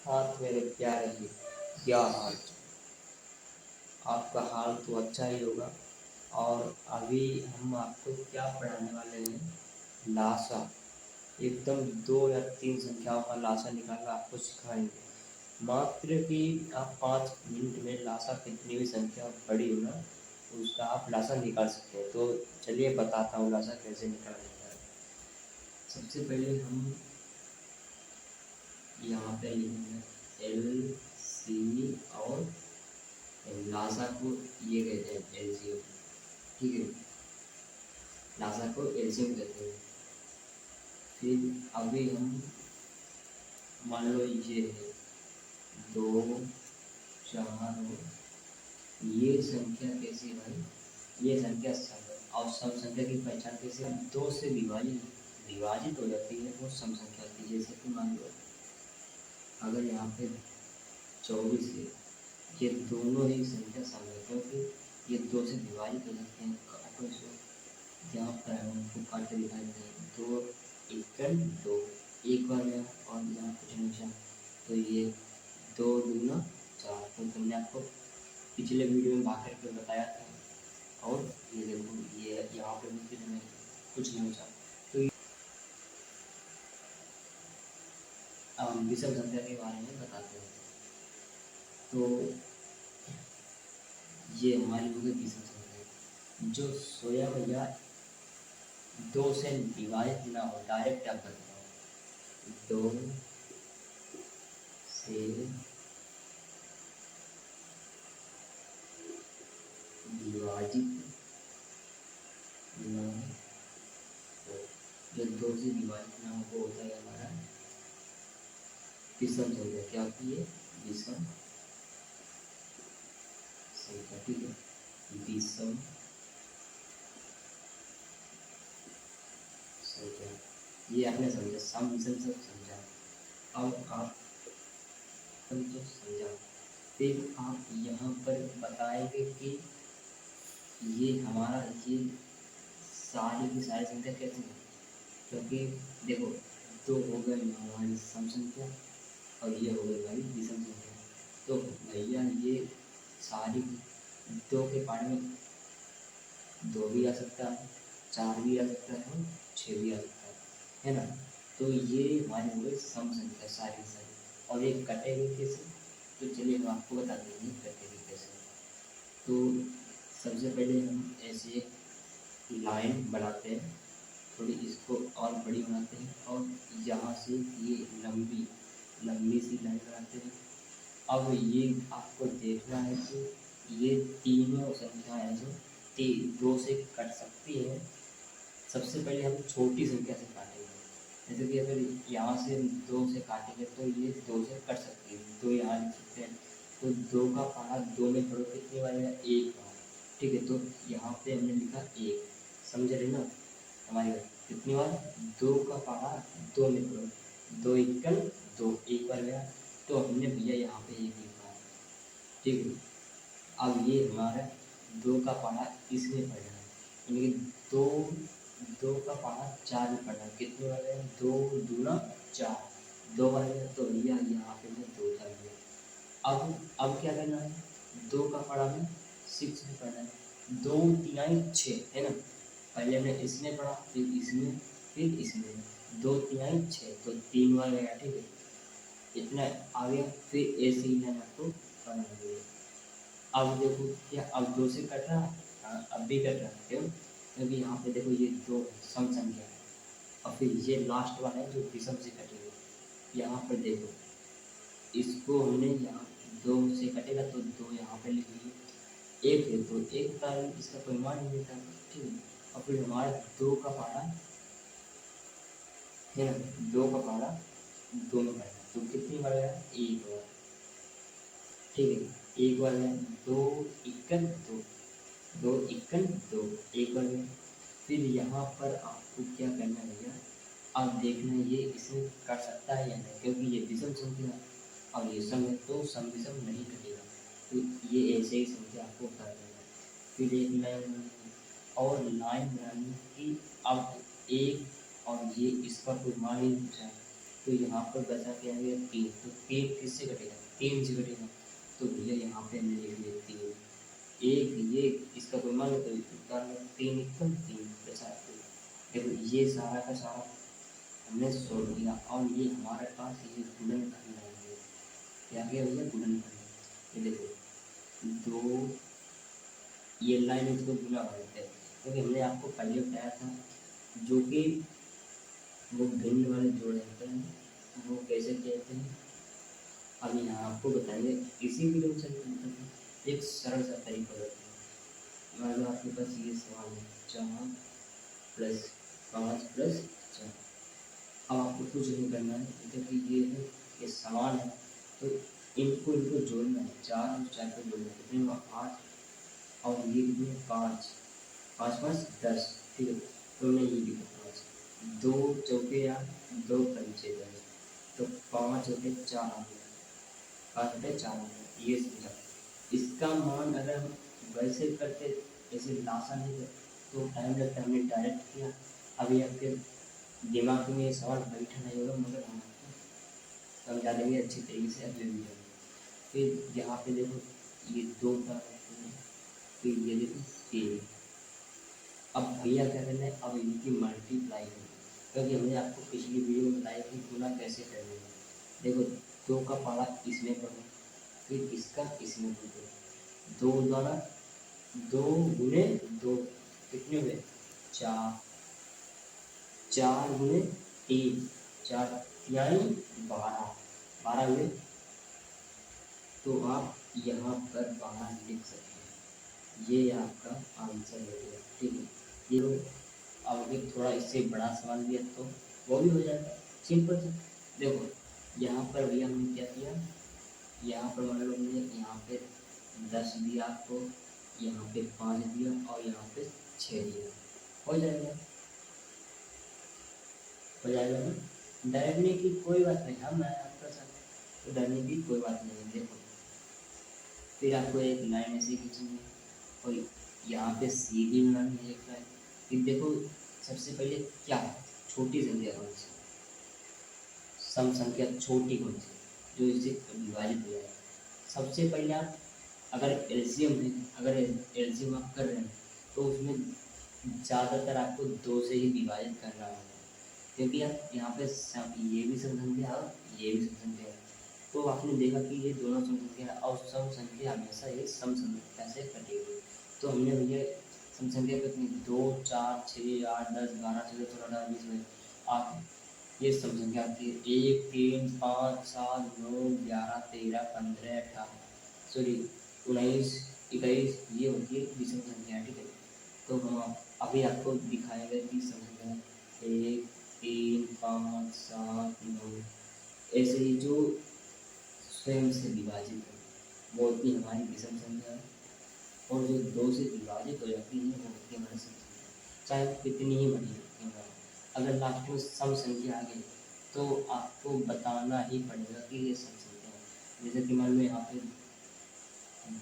हाथ मेरे प्यारे ही, क्या हाल? आपका हाल तो अच्छा ही होगा। और अभी हम आपको क्या पढ़ाने वाले हैं? लासा। एकदम 2 या 3 संख्याओं का लासा निकालना आपको सिखाएंगे। मात्र कि आप 5 मिनट में लासा कितनी भी संख्या पढ़ी हो ना, उसका आप लासा निकाल सकते हैं। तो चलिए बताता हूँ लासा कैसे निकालना है। सबसे पहले हम यहाँ पे लिखेंगे एल सी, और लासा को ये कहते हैं एलसीएम। ठीक है, लासा को एलसीएम कहते हैं। फिर अभी हम मान लो ये है 2 4 ये संख्या कैसी है भाई? ये संख्या सम है। और सम संख्या की पहचान कैसे? 2 से विभाजित विभाजित हो जाती है वो सम संख्या होती है। जैसे कि मान लो अगर यहाँ पे 24 है, ये दोनों ही संख्या सम है क्योंकि ये 2 से विभाजित हो सकते हैं। काटो इसको, यहाँ पर हमको काट के दिखाई देते हैं। 2 एकन 2, एक बार गया और यहाँ कुछ निशा, तो ये 2 दूना 4। तो तुमने आपको पिछले वीडियो में भाग करके बताया था। और ये देखो ये यहाँ पे भी कुछ नहीं बचा। तो अब हम विषम संख्या के बारे में बताते हैं। तो ये हमारी हो गई विषम संख्या। जो सोया भैया 2 से डिवाइड ना हो, डायरेक्ट आप बताओ 2 से विभाजित ना हो, जो 2 से विभाजित ना हो वो होता है हमारा विषम संख्या। क्या होती है? विषम संख्या। ठीक है, विषम संख्या ये आपने समझा, सम विषम सब समझा। अब आप तो समझा, फिर आप यहाँ पर बताएंगे कि ये हमारा ये सारी की सारी संख्या कैसे है। क्योंकि देखो 2 हो गए हमारी सम संख्या और ये हो गई हमारी विषम संख्या। तो भैया ये सारी 2 के पार्ट में 2 भी आ सकता है, 4 भी आ सकता है और 6 भी आ सकता है ना। तो ये हमारी हो गई सम संख्या सारी की सारी। और ये कटेगी कैसे? तो चलिए हम आपको बता देंगे कटेगी कैसे। तो सबसे पहले हम ऐसे एक लाइन बनाते हैं, थोड़ी इसको और बड़ी बनाते हैं और यहाँ से ये लंबी लंबी सी लाइन बनाते हैं। अब ये आपको देखना है कि ये तीनों संख्याएं जो 2 से कट सकती हैं। सबसे पहले हम छोटी संख्या से काटेंगे। जैसे कि अगर यहाँ से 2 से काटेंगे तो ये 2 से कट सकती है, 2 यहाँ लिख सकते हैं। तो 2 का पहाड़ा 2 में पढ़ो कितनी बार है? 1 बार। ठीक है, तो यहाँ पे हमने लिखा 1। समझ रहे ना हमारी बात? कितनी बार? 2 का पहाड़ा 2 में पढ़ो, 2 एकल 2, एक बार गया। तो हमने भैया यहाँ पे 1 लिखा है। ठीक है, अब ये हमारा 2 का पहाड़ा इसमें पढ़ना है, यानी कि 2 2 का पहाड़ा 4 में पढ़ना है। कितने बार है? 2 दूना 4, 2 बार है। तो भैया यहाँ पे मैं 2 डाल दिया। अब क्या करना है? 2 का पहाड़ा में 6 में पढ़ना है। 2 तिहाई 6 है ना। पहले हमने इसमें पढ़ा, फिर इसमें, फिर इसमें, 2 तिहाई 6, तो 3 बार गया। ठीक है, इतना आ गया। फिर ऐसे ही लाइन आपको पढ़ना है। अब देखो क्या अब 2 से कट रहा है? हाँ, अब भी कट रहा है। क्यों? क्योंकि यहाँ पे देखो ये 2 सम संख्या है और फिर ये लास्ट वाला है जो विषम से कटेगा। यहाँ पर देखो इसको हमने यहाँ 2 से कटेगा तो 2 यहाँ पे लिख लीजिए। 1 है तो 1 का इसका कोई मान नहीं देता। ठीक है, और फिर हमारा 2 का पारा है ना, 2 का पारा 2 में पड़ेगा तो कितनी बार गया? 1 बार। ठीक है, एक बार है 2 इक्कन 2, 2 इक्कन 2, एक बार है। फिर यहाँ पर आपको क्या करना है भैया? अब देखना है ये इसमें कर सकता है या नहीं, क्योंकि ये विषम संख्या है और ये सम है तो सम विषम नहीं कटेगा। तो ये ऐसे ही संख्या आपको कर देना है। फिर एक लाइन बनानी है और लाइन बनानी की। अब एक और ये इसका कोई मान ही नहीं पूछा है, तो यहाँ पर बचा क्या गया 3, तो 3 किससे घटेगा, 3 से घटेगा। तो भैया यहाँ पे हमने लिख लिया 3, एक ये इसका कोई मान तो उत्तर में 3 एकदम 3 बचा 2। देखो ये सारा का सारा हमने सोल्व किया और ये हमारे पास ये गुणनखंड है। क्या किया भैया, गुणनखंड। ये देखो 2, ये लाइन इसको गुना बोलते हैं क्योंकि हमने आपको पहले बताया था जो कि वो भिन्न वाले जोड़ होते हैं वो कैसे कहते हैं। अब यहाँ आपको बताएंगे इसी भी लोग मतलब एक सरल सा तरीका होता है। मान लो आपके पास ये सवाल है 4 प्लस 5 प्लस 4। अब आपको कुछ नहीं करना है क्योंकि ये है ये सवाल है तो इनको जोड़ना है, 4 और 4 को जोड़ना है, कितने हुआ 8 और ये कितने 5, 5 5 10। ठीक है, तो मैं ये लिखा 5, 2 चौके 8, 2 पंचे 10, तो 5 होते 4 आ गया, 5 होते 4 आ गया। ये समझा। इसका मान अगर हम वैसे करते जैसे लासा नहीं कर तो टाइम लगता, हमने डायरेक्ट किया। अभी आपके दिमाग में ये सवाल बैठा नहीं होगा मगर हम आपको समझा देंगे अच्छी तरीके से अगले वीडियो में। फिर यहाँ पे देखो ये 2 का, फिर ये देखो 3। अब भैया क्या करना है, अब इनकी मल्टीप्लाई करनी है क्योंकि हमने आपको पिछली वीडियो में बताया कि गुना कैसे करना है। देखो 2 का पारा इसमें पढ़ो, फिर इसका इसमें पढ़ो, 2 द्वारा 2 गुने 2 कितने हुए 4, 4 गुने 3, 4 यानी 12, 12 हुए। तो आप यहाँ पर 12 लिख सकते हैं, ये आपका आंसर हो गया। ठीक है, ये लो। अब अगर थोड़ा इससे बड़ा सवाल दिया तो वो भी हो जाएगा सिंपल से। देखो यहाँ पर भैया हमने क्या किया, यहाँ पर मान लो हमने यहाँ पे 10 दिया तो यहाँ पे 5 दिया और यहाँ पे 6 दिया, हो जाएगा, हो जाएगा ना। डरने की कोई बात नहीं, हम हैं आपका साथ, तो डरने की कोई बात नहीं। देखो फिर आपको एक लाइन ऐसी खींचनी है और यहाँ पे सीधी बनानी है एक लाइन। फिर देखो सबसे पहले क्या है, छोटी संख्या कौन सी, सम संख्या छोटी कौन सी जो इसे विभाजित हो जाए। सबसे पहले आप अगर एलसीएम है, अगर एलसीएम आप कर रहे हैं तो उसमें ज़्यादातर आपको 2 से ही विभाजित करना होगा क्योंकि आप यहाँ पे ये भी सम संख्या है और ये भी सम संख्या है। तो आपने देखा कि ये दोनों सम संख्या है और सम संख्या हमेशा ये सम संख्या से कटेगी। तो हमने भैया सम संख्या कितनी 2 4 6 8 10 12 13 14 18 20 8 ये सम संख्या आती है 1 3 5 7 9 11 13 15 18 सॉरी 19 21 ये होती है विषम संख्या। ठीक है, तो हम अभी आपको दिखाएंगे कि सम संख्या 1 3 5 7 9 ऐसे ही जो स्वयं से विभाजित है वो होती है हमारी विषम संख्या और जो 2 से विभाजित हो जाती है वो होती है हमारी सम संख्या, चाहे कितनी ही बड़ी होती है। अगर लास्ट में सम संख्या आ गई तो आपको बताना ही पड़ेगा कि ये सम संख्या है। जैसे कि मान लो यहाँ पे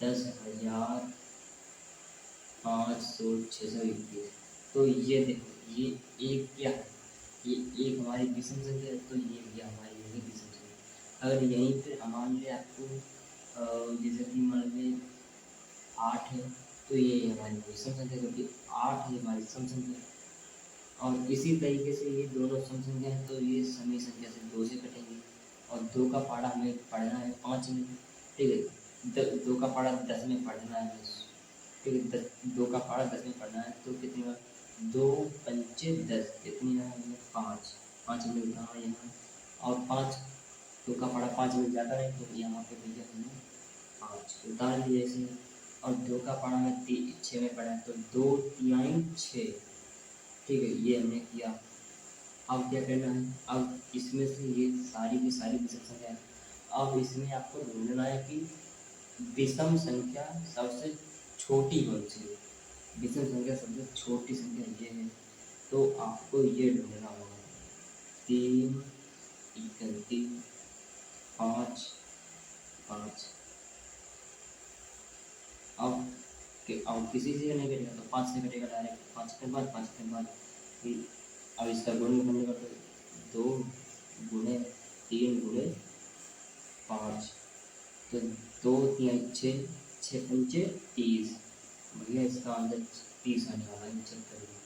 10,521, तो ये देखो ये एक क्या है, ये एक हमारी विषम संख्या है तो ये भी हमारी यही विषम संख्या। अगर यहीं पे हमारे लिए आपको जैसे कि मान लीजिए 8 है तो ये हमारी विषम संख्या क्योंकि 8 है हमारी सम संख्या। और इसी तरीके से ये दोनों सम संख्या है तो ये समी संख्या से 2 से कटेंगे और 2 का पहाड़ा हमें पढ़ना है 5 में। ठीक है, 2 का पहाड़ा 10 में पढ़ना है हमें। ठीक है, 2 का पहाड़ा 10 में पढ़ना है तो कितनी बार 2 पंचे 10 कितनी है हमें 5, 5 में उठाना यहाँ और 5 2 का पहाड़ा 5 में ज़्यादा है तो यहाँ पे भैया हमने 5 उतार दिया ऐसे। और 2 का पहाड़ा में 6 में पढ़ा है तो 2 3 6। ठीक है, ये हमने किया। अब क्या करना है, अब इसमें से ये सारी की सारी विषम संख्या है। अब इसमें आपको ढूंढना है कि विषम संख्या सबसे छोटी कौन सी है। विषम संख्या सबसे छोटी संख्या ये है तो आपको ये ढूंढना होगा 3 31 5 5। अब किसी से नहीं कटेगा तो 5 से कटेगा डायरेक्ट, 5 के बाद 5 के बाद फिर अब इसका गुणनखंड कर दो 2 गुणे 3 गुणे 5, तो 2 3 6, 6 पंचे 30। भैया इसका आंसर 30 आने वाला है, चेक करिए।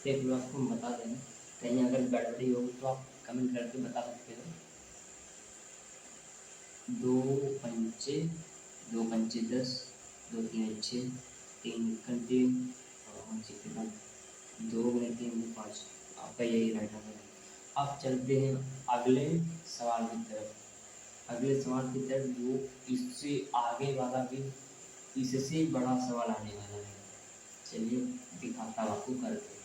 देख लो, आपको हम बता दें, कहीं अगर गड़बड़ी हो तो आप कमेंट करके बता सकते हो। 2 पंचे 2 पंचे 10, 2 3 6, 3 3, 2 गुणे 3 गुणे 5, आपका यही राइट आंसर है। अब चलते हैं अगले सवाल की तरफ। अगले सवाल की तरफ जो इससे आगे वाला भी, इससे बड़ा सवाल आने वाला है। चलिए दिखाता हूँ आपको करके।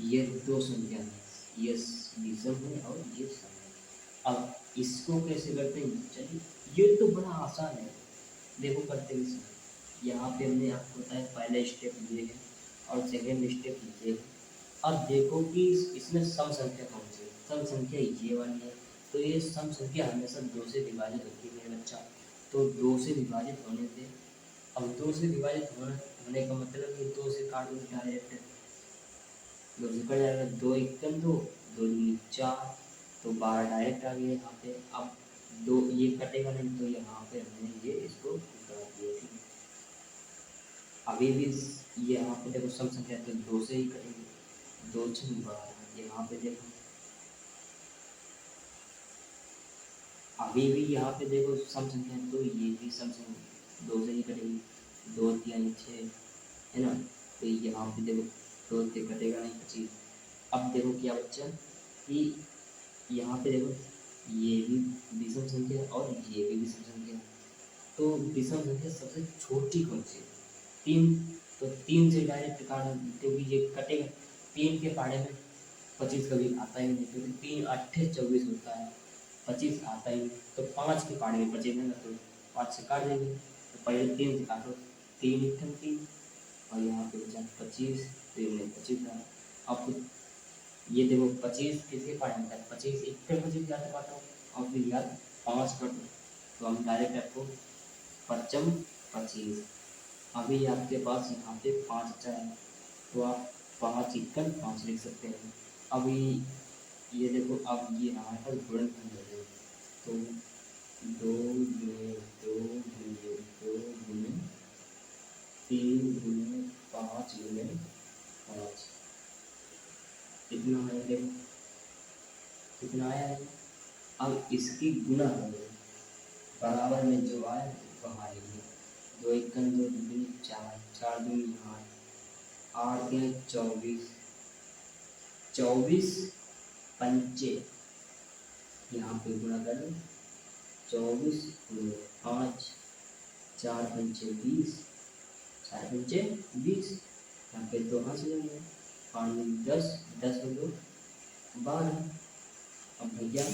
ये दो संख्या है, ये विषम है और ये सम है। अब इसको कैसे करते हैं, चलिए ये तो बड़ा आसान है, देखो करते हैं। यहाँ पे हमने आपको बताया पहला स्टेप ये है और सेकेंड स्टेप ये है। अब देखो कि इसमें सम संख्या कौन सी है, सम संख्या ये वाली है। तो ये सम संख्या हमेशा 2 से विभाजित होती है मेरे बच्चा। तो 2 से विभाजित होने से, अब 2 से विभाजित होने का मतलब ये 2 से काट दो डायरेक्ट, 2 से कट जाएगा, 2 एकम 2, 2 दूनी 4, तो 12 डायरेक्ट आ गया यहाँ पे। अब 2 ये कटेगा नहीं, तो यहाँ पे हमने ये इसको उतार दिया, ठीक है। अभी भी ये यहाँ पे देखो सम संख्या तो 2 से ही कटेंगे, 2 6 12, यहाँ पे देखो अभी भी यहाँ पे देखो सम संख्या, तो ये भी सम संख्या 2 से ही कटेगी, 2 3 6, है ना। तो यहाँ पे देखो 2 से कटेगा नहीं, 25। अब देखो क्या बच्चा कि यहाँ पे देखो ये भी विषम संख्या है और ये भी विषम संख्या है। तो विषम संख्या सबसे छोटी कौन सी है, 3। तो 3 से डायरेक्ट काटना, क्योंकि ये कटेगा। 3 के पाड़े में 25 कभी आता ही नहीं, क्योंकि 3 8 24 होता है, 25 आता ही नहीं। तो 5 के पाड़े में 25 है ना, तो 5 से काट देंगे। तो पहले 3 से काटो, 3 1 3, और यहाँ पे बचा 25, तो ये 25 था। अब ये देखो 25 किसके पार्ट में था, 25 एक पे 25 याद काटो और फिर याद 5 काटो, तो हम डायरेक्ट आपको 55 25। अभी आपके पास यहाँ पे 5 अच्छा है, तो आप 5 इक्कन 5 लिख सकते हैं। अभी ये देखो, अब ये हमारे पास गुणनखंड हो गए, तो 2 गुणे 2 गुणे 2 गुणे 3 गुणे 5 गुणे 5, कितना है देखो, कितना आया है। अब इसकी गुणा करो, बराबर में जो आए वहाँ लिखिए। 2 इक्कन 2 दूनी 4, 4 दूनी 8, 8 के 24, 24 पंचे, यहाँ पे गुणा कर लो, 24 गुणे 5, 4 पंचे 20, 4 पंचे 20, यहाँ पे 2 हाथ से जाएंगे, 5 10, 10 में 2 12। अब भैया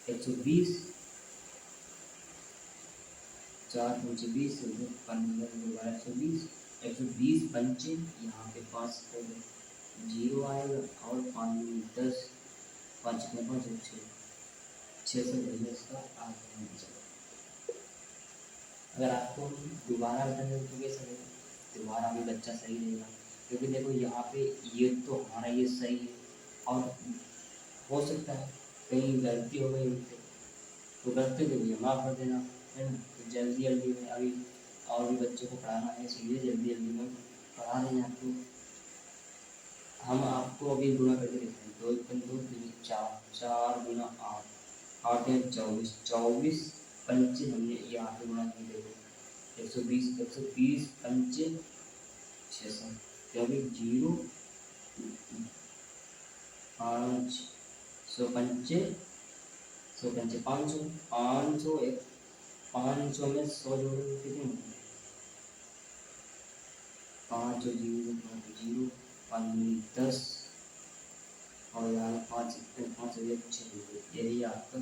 120, 4 पंचे 20, 15 12 120, 120 पंचे, यहाँ पे 5 जीरो आएगा, और 5 10, 5 में 5 6 से भैया इसका आंसर। अगर आपको दोबारा बताने तो कैसे रहेगा, दोबारा भी बच्चा सही रहेगा, क्योंकि देखो यहाँ पे ये तो हमारा ये सही है, और हो सकता है कहीं गलती हो गई उनसे, तो गलती को भी माफ़ कर देना, है ना। तो जल्दी जल्दी में अभी और भी बच्चों को पढ़ाना है, इसलिए जल्दी जल्दी में पढ़ा रहे हैं आपको। हम आपको अभी गुणा करके देखते हैं, 2 1 2 3 4, 4 गुना 8, 8 है 24, 24 पंचे हमने यहाँ पे गुणा किए, देखो 120 पंचे 600, क्योंकि 0 5 100 पंचे 100 पंचे 500, 500 एक 500 में 100 जोड़ेंगे कितने, 5 और 0 5 0, 10 और यहाँ 5 5 6 यदि आपका